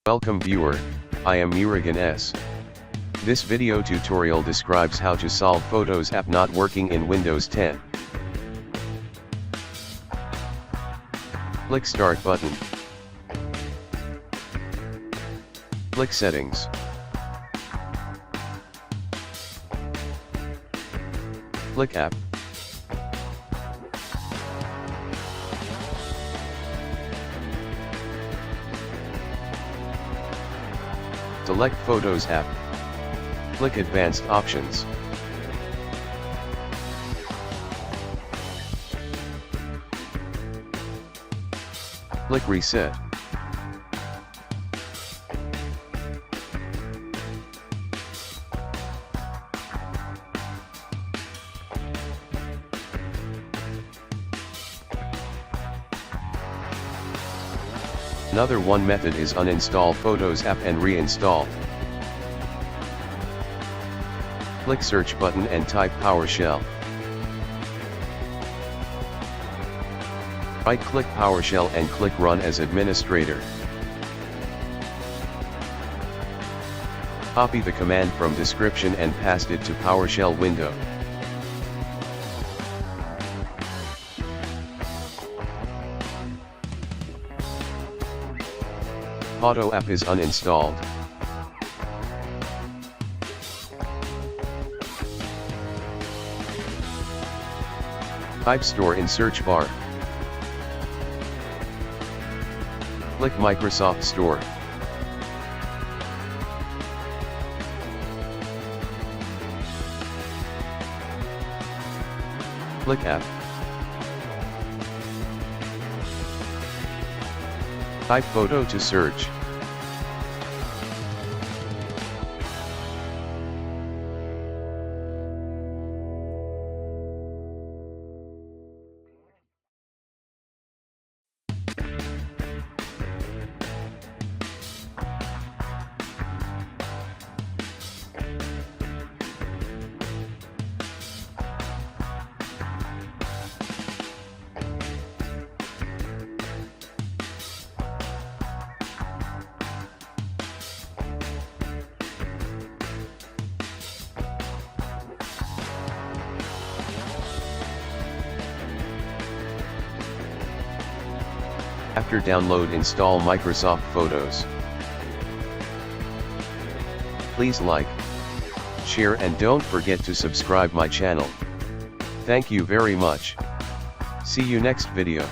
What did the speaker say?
Welcome viewer, I am Murugan S. This video tutorial describes how to solve Photos app not working in Windows 10. Click Start button. Click Settings. Click App. Select Photos app. Click Advanced Options. Click Reset. Another one method is uninstall Photos app and reinstall. Click Search button and type PowerShell. Right-click PowerShell and click Run as administrator. Copy the command from description and paste it to PowerShell window. Photo app is uninstalled. Type Store in search bar. Click Microsoft Store. Click App. Type Photo to search. After download, install Microsoft Photos. Please like, share and don't forget to subscribe my channel. Thank you very much. See you next video.